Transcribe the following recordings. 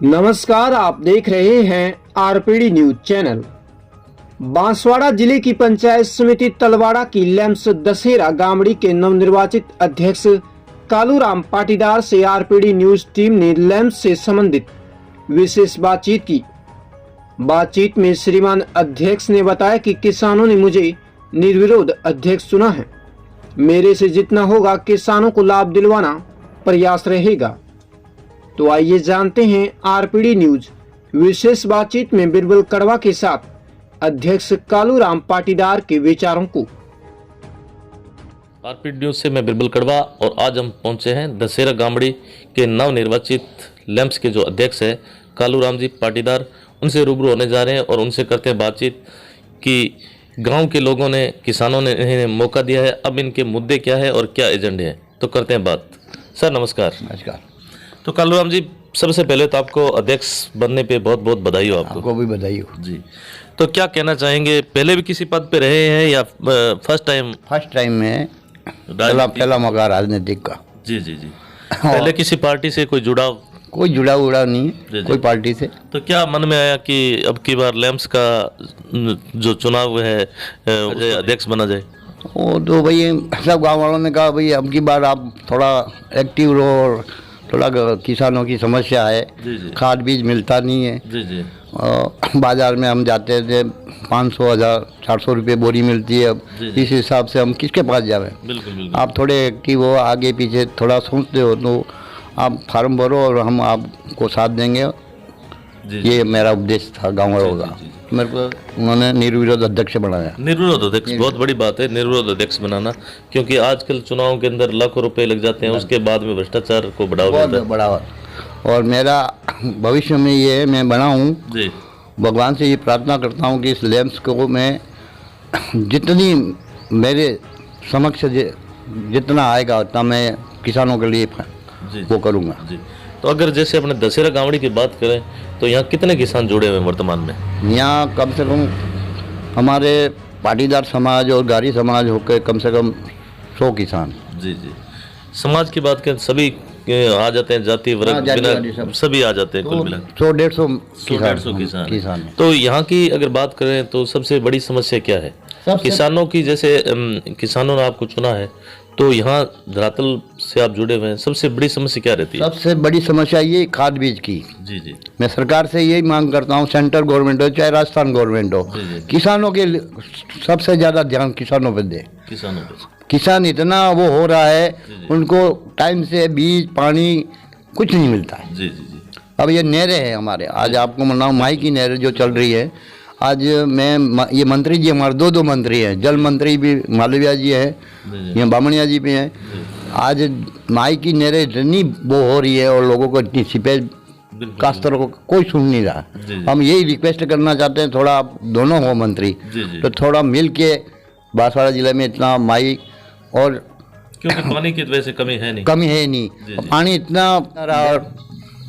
नमस्कार, आप देख रहे हैं आरपीडी न्यूज चैनल। बांसवाड़ा जिले की पंचायत समिति तलवाड़ा की लैम्स दशहरा गामड़ी के नवनिर्वाचित अध्यक्ष कालूराम पाटीदार से आरपीडी न्यूज टीम ने लैम्स से संबंधित विशेष बातचीत की। बातचीत में श्रीमान अध्यक्ष ने बताया कि किसानों ने मुझे निर्विरोध अध्यक्ष चुना है। मेरे से जितना होगा किसानों को लाभ दिलवाना प्रयास रहेगा। तो आइए जानते हैं आरपीडी न्यूज विशेष बातचीत में बिरबल कड़वा के साथ अध्यक्ष कालूराम पाटीदार के विचारों को। आरपीडी न्यूज से मैं बिरबल कड़वा और आज हम पहुंचे हैं दशहरा गामड़ी के नवनिर्वाचित लैम्स के जो अध्यक्ष है कालूराम जी पाटीदार, उनसे रूबरू होने जा रहे हैं और उनसे करते हैं बातचीत कि गांव के लोगों ने, किसानों ने इन्हें मौका दिया है, अब इनके मुद्दे क्या है और क्या एजेंडे हैं। तो करते हैं बात। सर नमस्कार। नमस्कार। तो कालूराम जी, सबसे पहले तो आपको अध्यक्ष बनने पे बहुत बहुत बधाई हो। आपको भी बधाई हो जी। तो क्या कहना चाहेंगे, पहले भी किसी पद पे रहे हैं या फर्स्ट टाइम? फर्स्ट टाइम में पहला मौका राजनीतिक का। जी जी जी। पहले किसी पार्टी से कोई जुड़ाव? कोई जुड़ा उड़ा नहीं है कोई पार्टी से। तो क्या मन में आया कि अब की बार लैम्स का जो चुनाव है अध्यक्ष बना जाए? वो तो भाई सब गाँव वालों ने कहा भाई अब की बार आप थोड़ा एक्टिव रहो और थोड़ा किसानों की समस्या है। जी जी। खाद बीज मिलता नहीं है। जी जी। बाजार में हम जाते थे 500, 1000, 400 रुपये बोरी मिलती है। अब इस हिसाब से हम किसके पास जावें? बिल्कुल बिल्कुल। आप थोड़े एक्टिव हो, आगे पीछे थोड़ा सोचते हो तो आप फार्म भरो और हम आपको साथ देंगे। ये मेरा उपदेश था गाँव वालों का। मेरे को उन्होंने निर्विरोध अध्यक्ष बनाया। निर्विरोध अध्यक्ष बहुत बड़ी बात है, निर्विरोध अध्यक्ष बनाना, क्योंकि आजकल चुनावों के अंदर लाखों रुपए लग जाते हैं, उसके बाद में भ्रष्टाचार को बढ़ावा मिलता है। और मेरा भविष्य में ये है, मैं बना हूँ जी, भगवान से ये प्रार्थना करता हूँ कि इस लैम्स को मैं जितनी मेरे समक्ष जितना आएगा उतना मैं किसानों के लिए वो करूँगा जी। तो अगर जैसे अपने दशहरा गामड़ी की बात करें तो यहाँ कितने किसान जुड़े हुए हैं वर्तमान में? यहाँ कम से कम हमारे पाटीदार समाज और गारी समाज होकर कम से कम 100 किसान। जी जी। समाज की बात करें सभी आ जाते हैं, जाति वर्ग बिना सभी आ जाते हैं, कुल मिला 100-150 किसान। तो यहाँ की अगर बात करें तो सबसे बड़ी समस्या क्या है किसानों की? जैसे किसानों ने आपको चुना है तो यहाँ धरातल से आप जुड़े हुए हैं, सबसे बड़ी समस्या क्या रहती है? सबसे बड़ी समस्या ये खाद बीज की। जी जी। मैं सरकार से यही मांग करता हूँ, सेंट्रल गवर्नमेंट हो चाहे राजस्थान गवर्नमेंट हो, किसानों के सबसे ज़्यादा ध्यान किसानों पर दे। किसानों पे किसान इतना वो हो रहा है, उनको टाइम से बीज पानी कुछ नहीं मिलता है। जी जी जी। अब ये नहरें हैं हमारे, आज आपको मनाऊँ माई की नहरें जो चल रही है, आज मैं ये मंत्री जी हमारे दो मंत्री हैं, जल मंत्री भी मालविया जी हैं, यहाँ बामणिया जी भी हैं। आज माई की नहरें इतनी वो हो रही है और लोगों को इतनी सीपेज कास्तरों को कोई सुन नहीं रहा। हम यही रिक्वेस्ट करना चाहते हैं, थोड़ा आप दोनों हो मंत्री तो थोड़ा मिल के बांसवाड़ा जिले में इतना माई और क्योंकि पानी की वजह से कमी है नहीं, पानी इतना रहा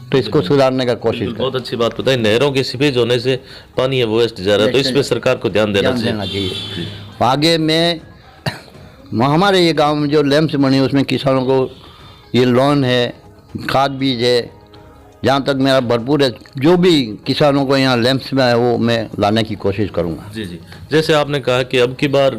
तो इसको सुधारने का कोशिश। बहुत अच्छी बात बताई, नहरों के सीपेज होने से पानी है वो वेस्ट जा रहा है, तो इस पे सरकार को ध्यान देना चाहिए। आगे में हमारे ये गांव में जो लैम्स बनी उसमें किसानों को ये लोन है, खाद बीज है, जहाँ तक मेरा भरपूर है, जो भी किसानों को यहाँ लैम्स में है वो मैं लाने की कोशिश करूँगा। जी जी। जैसे आपने कहा कि अब की बार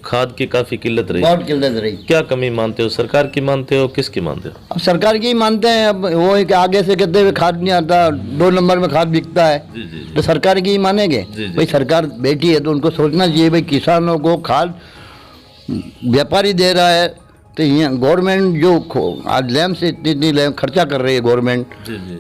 खाद की काफ़ी किल्लत रही, बहुत किल्लत रही। क्या कमी मानते हो, सरकार की मानते हो, किसकी मानते हो? अब सरकार की ही मानते हैं। अब वो है कि आगे से कहते हुए खाद नहीं आता, 2 नंबर में खाद बिकता है। जी जी। तो सरकार की ही मानेंगे भाई, सरकार बैठी है तो उनको सोचना चाहिए भाई किसानों को खाद व्यापारी दे रहा है तो यहाँ गवर्नमेंट जो आज लैम्प से इतनी लैम्प खर्चा कर रही है गवर्नमेंट,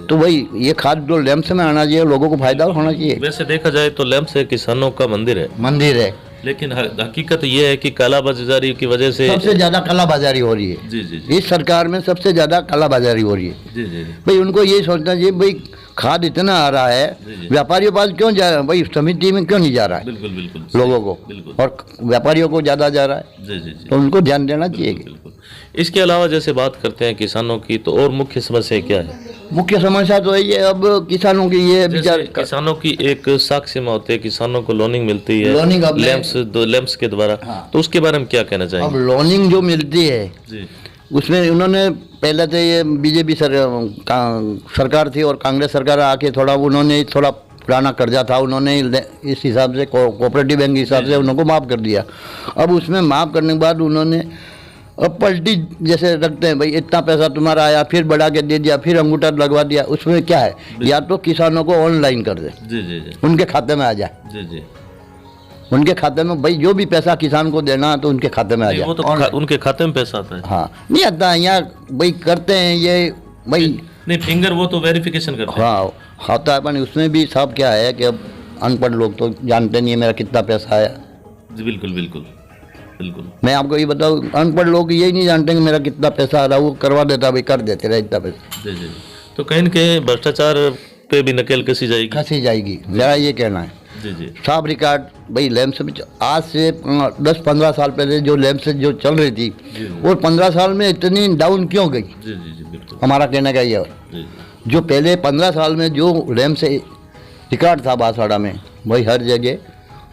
तो भाई ये खाद जो लैम्प से में आना चाहिए, लोगों को फायदा होना चाहिए। वैसे देखा जाए तो लैम्प से किसानों का मंदिर है, लेकिन हकीकत ये है कि कालाबाजारी की वजह से सबसे ज्यादा कालाबाजारी हो रही है। जी जी जी। इस सरकार में सबसे ज्यादा कालाबाजारी हो रही है। जी जी। भाई उनको ये सोचना चाहिए भाई खाद इतना आ रहा है, व्यापारियों पास क्यों जा रहा है भाई, समिति में क्यों नहीं जा रहा है? बिल्कुल बिल्कुल लोगों को, और व्यापारियों को ज्यादा जा रहा है। जी जी जी। तो उनको ध्यान देना चाहिए। इसके अलावा जैसे बात करते हैं किसानों की, तो और मुख्य समस्या क्या है? मुख्य समस्या तो ये अब किसानों की ये विचार, किसानों की एक साख सीमा होती है, किसानों को लोनिंग मिलती है लैम्प्स के द्वारा। हाँ। तो उसके बारे में क्या कहना चाहिए? अब लोनिंग जो मिलती है उसमें उन्होंने पहले तो ये बीजेपी सरकार थी और कांग्रेस सरकार आके थोड़ा उन्होंने थोड़ा पुराना कर्जा था, उन्होंने इस हिसाब से कोऑपरेटिव बैंक के हिसाब से उनको माफ़ कर दिया। अब उसमें माफ़ करने के बाद उन्होंने अब पलटी जैसे रखते हैं, भाई इतना पैसा तुम्हारा आया, फिर बढ़ा के दे दिया, फिर अंगूठा लगवा दिया। उसमें क्या है, या तो किसानों को ऑनलाइन कर दे, जी जी जी उनके खाते में आ जाए, जी जी। उनके खाते में भाई जो भी पैसा किसान को देना है तो उनके खाते में आ जाए। वो तो उनके खाते में पैसा आता है। हाँ, नहीं आता है यहाँ भाई करते हैं ये भाई नहीं, फिंगर वो तो वेरिफिकेशन करते हैं। हाँ होता है, पर उसमें भी सब क्या है कि अब अनपढ़ लोग तो जानते नहीं है मेरा कितना पैसा आया। जी बिल्कुल बिल्कुल बिल्कुल। मैं आपको ये बताऊँ, अनपढ़ लोग यही नहीं जानते कि मेरा कितना पैसा आ रहा है, वो करवा देता भाई, कर देते रहे इतना पैसा। जी जी। तो कहीं न कहीं भ्रष्टाचार पे भी नकेल कसी जाएगी। कसी जाएगी, मेरा ये कहना है। जी जी साफ रिकॉर्ड भाई लैम्स में आज से 10-15 साल पहले जो लैम्स जो चल रही थी वो 15 साल में इतनी डाउन क्यों गई? जी जी जी बिल्कुल। हमारा कहना का ये है। जी जो पहले 15 साल में जो रैम से रिकॉर्ड था बांसवाड़ा में, वही हर जगह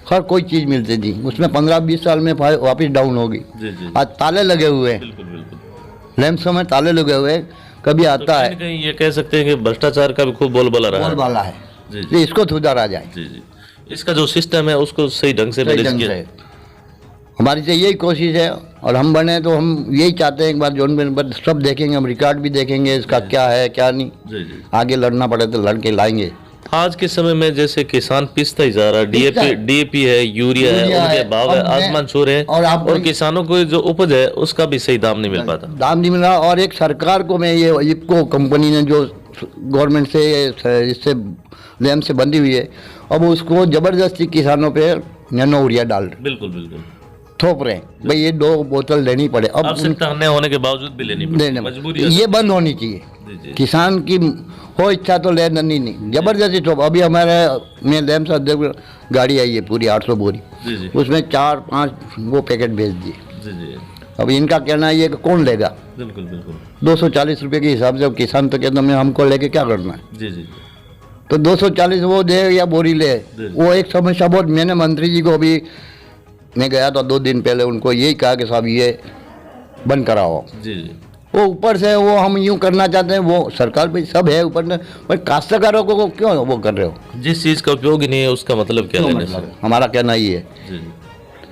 हर कोई चीज़ मिलती थी, उसमें 15-20 साल में वापस डाउन होगी। जी जी आज ताले लगे हुए हैं, बिल्कुल बिल्कुल। लैम्प्सों में ताले लगे हुए हैं, कभी तो आता कहीं है न कहीं ये कह सकते हैं कि भ्रष्टाचार का भी खूब बोलबाला रहा है। बोलबाला है, जी जी तो इसको सुधारा जाए। जी जी। इसका जो सिस्टम है उसको सही ढंग से सही मैनेज ढंग किया। से हमारी तो यही कोशिश है, और हम बने तो हम यही चाहते हैं एक बार जो सब देखेंगे, हम रिकॉर्ड भी देखेंगे इसका क्या है क्या नहीं, जी जी। आगे लड़ना पड़े तो लड़ के लाएंगे। आज के समय में जैसे किसान पिसता ही जा रहा है, पिसता है। डीएपी है, यूरिया है, यूरिया उनके है, भाव है और मैं- आसमान छू रहे हैं, और आप- और किसानों को जो उपज है उसका भी सही दाम नहीं मिल पाता। दाम नहीं मिल रहा। और एक सरकार को मैं ये इफको कंपनी ने जो गवर्नमेंट से इससे लैम से बंधी हुई है, अब उसको जबरदस्ती किसानों पे नैनो यूरिया डाल रहे, बिल्कुल बिल्कुल। थोप रहे हैं भाई, ये 2 बोतल लेनी पड़े। अब आवश्यकता न होने के बावजूद भी लेनी पड़ती, मजबूरी है। ये बंद होनी चाहिए। जी जी किसान की हो इच्छा तो ले नहीं, जबरदस्ती थोप। अभी हमारे में लैम से गाड़ी आई है पूरी 800 बोरी, जी जी उसमें 4-5 वो पैकेट भेज दिए। जी जी अब इनका कहना है ये कि कौन लेगा, बिल्कुल बिल्कुल। 240 रुपये के हिसाब से। अब किसान तो कहता मैं हमको लेके क्या करना है, जी जी तो 240 वो दे या बोरी ले। वो एक समस्या बहुत, मैंने मंत्री जी को अभी मैं गया था 2 दिन पहले, उनको यही कहा कि साहब ये बंद कराओ। जी जी वो ऊपर से वो हम यूँ करना चाहते हैं, वो सरकार पे सब है ऊपर से, पर काश्तकारों को क्यों वो कर रहे हो? जिस चीज का उपयोग ही नहीं है उसका मतलब क्या लेने से। हमारा कहना ये है, जी जी।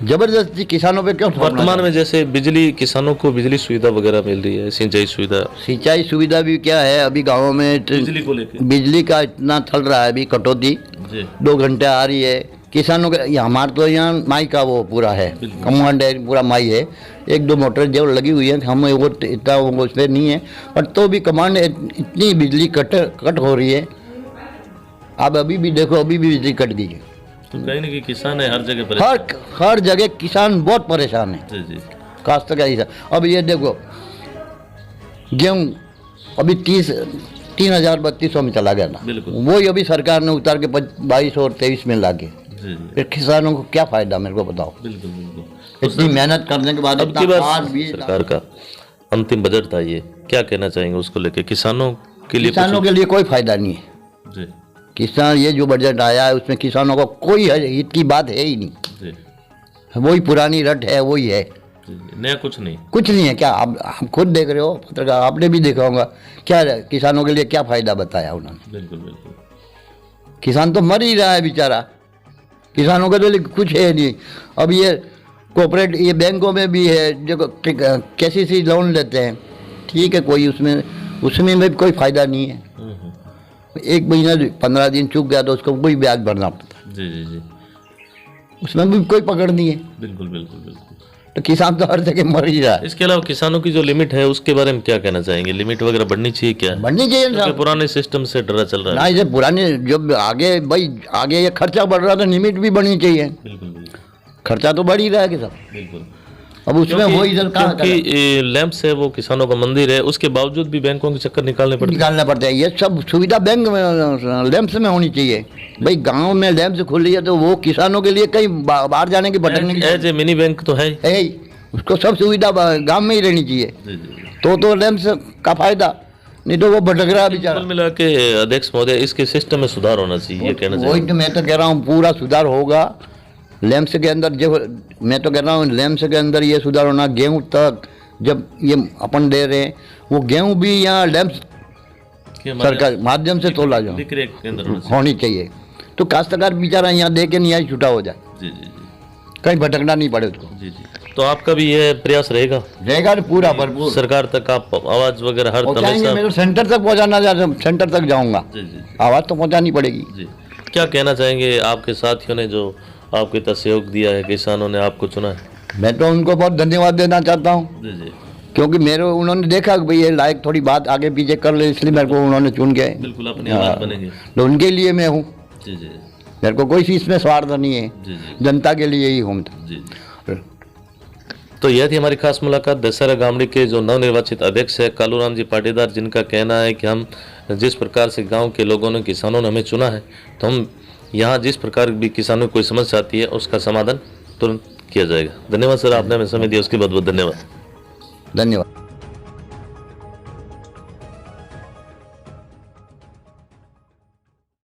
जबरदस्ती किसानों पे क्यों थोपना वर्तमान में जैसे बिजली, किसानों को बिजली सुविधा वगैरह मिल रही है, सिंचाई सुविधा, सिंचाई सुविधा भी क्या है अभी गाँव में, बिजली को लेकर। बिजली का इतना चल रहा है अभी कटौती, जी 2 घंटे आ रही है। किसानों के हमारे तो यहाँ माई का वो पूरा है, कमांड है पूरा माई है, 1-2 मोटर जो लगी हुई है, हम वो इतना वो उस पर नहीं है, पर तो भी कमांड इतनी बिजली कट हो रही है। आप अभी भी देखो, अभी भी बिजली कट गई है। तो कहीं ना कहीं किसान है हर जगह परेशान। हर जगह किसान बहुत परेशान है, जी जी काश्तकारी से। अब ये देखो गेहूँ अभी 3,3200 में चला गया था, बिल्कुल। वही अभी सरकार ने उतार के 22 और 23 में ला के, जी जी फिर किसानों को क्या फायदा, मेरे को बताओ? बिल्कुल बिल्कुल। इतनी मेहनत करने के बाद अब इतना की बार खाद बीज सरकार का अंतिम बजट था, ये क्या कहना चाहेंगे उसको लेके? किसानों के लिए किसानों के लिए कोई फायदा नहीं है। जी किसान ये जो बजट आया है उसमें किसानों को कोई हित की बात है ही नहीं, जी वही पुरानी रट है, वही है, जी, नया कुछ नहीं। कुछ नहीं है। क्या आप खुद देख रहे हो पत्रकार, आपने भी देखा होगा, क्या किसानों के लिए क्या फायदा बताया उन्होंने? बिल्कुल बिल्कुल। किसान तो मर ही रहा है बेचारा, किसानों के लिए कुछ है नहीं। अब ये कोऑपरेट ये बैंकों में भी है जो KCC लोन लेते हैं, ठीक है, कोई उसमें भी कोई फायदा नहीं है। 1 महीना 15 दिन चूक गया तो उसको कोई ब्याज भरना पड़ता है, जी जी जी उसमें भी कोई पकड़ नहीं है। बिल्कुल बिल्कुल बिल्कुल। तो किसान तो हर जगह मर ही रहा है। इसके अलावा किसानों की जो लिमिट है उसके बारे में क्या कहना चाहेंगे? लिमिट वगैरह बढ़नी चाहिए क्या? बढ़नी चाहिए ना, क्योंकि पुराने सिस्टम से डरा चल रहा ना है। इसे पुराने जो आगे भाई आगे ये खर्चा बढ़ रहा था, लिमिट भी बढ़नी चाहिए। बिल्कुल बिल्कुल खर्चा तो बढ़ ही रहा है कि सब, बिल्कुल। अब उसमें वही इधर कहाँ क्योंकि लैंप्स है वो किसानों का मंदिर है, उसके बावजूद भी बैंकों के चक्कर निकालने पड़ते हैं। निकालना पड़ता है। ये सब सुविधा बैंक में लैंप्स में होनी चाहिए। भाई गांव में लैंप्स खुल रही है तो वो किसानों के लिए कहीं बाहर जाने की भटकने की एज ए मिनी बैंक तो है है ही, उसको सब सुविधा गांव में ही रहनी चाहिए, जी जी। तो लैंप्स का फायदा, नहीं तो वो भटक रहा है बेचारा। कुल मिला के अध्यक्ष महोदय इसके सिस्टम में सुधार होना चाहिए, ये कहना वही चाहिए। तो मैं तो कह रहा हूँ पूरा सुधार होगा लैंप्स के अंदर। जो मैं तो कह रहा हूँ लैंप्स के अंदर ये सुधार होना, गेहूँ तक जब ये अपन दे रहे हैं, वो गेहूं भी यहाँ लैंप्स सरकार माध्यम से तोला जो विक्रय केंद्र में से। होनी चाहिए, तो काश्तकार बेचारा यहाँ दे के नहीं छुटा हो जाए, जी जी जी कहीं भटकना नहीं पड़े उसको। जी जी। तो आपका भी ये प्रयास रहेगा पूरा भरपूर सरकार तक आप आवाज वगैरह हर पहुंचाएंगे। मैं तो सेंटर तक पहुंचाना चाहता, सेंटर तक जाऊंगा, जी जी आवाज़ तो पहुंचानी पड़ेगी। जी। क्या कहना चाहेंगे आपके साथियों ने जो आपके तक सहयोग दिया है, किसानों ने आपको चुना है? मैं तो उनको बहुत धन्यवाद देना चाहता हूँ, जी जी क्योंकि उन्होंने देखा कि भाई ये लायक थोड़ी बात आगे पीछे कर ले, इसलिए मेरे को उन्होंने चुन के। बिल्कुल अपनी आवाज बनेंगे। तो उनके लिए मैं हूँ, जी जी मेरे को कोई चीज़ में स्वार्थ नहीं है, जी जी जनता के लिए ही हूँ। जी। तो यह थी हमारी खास मुलाकात दशहरा गामड़ी के जो नवनिर्वाचित अध्यक्ष है कालूराम जी पाटीदार, जिनका कहना है कि हम जिस प्रकार से गांव के लोगों ने, किसानों ने हमें चुना है, तो हम यहाँ जिस प्रकार भी किसानों को कोई समस्या आती है उसका समाधान तुरंत किया जाएगा। धन्यवाद सर, आपने हमें समय दिया उसके बहुत बहुत धन्यवाद। धन्यवाद।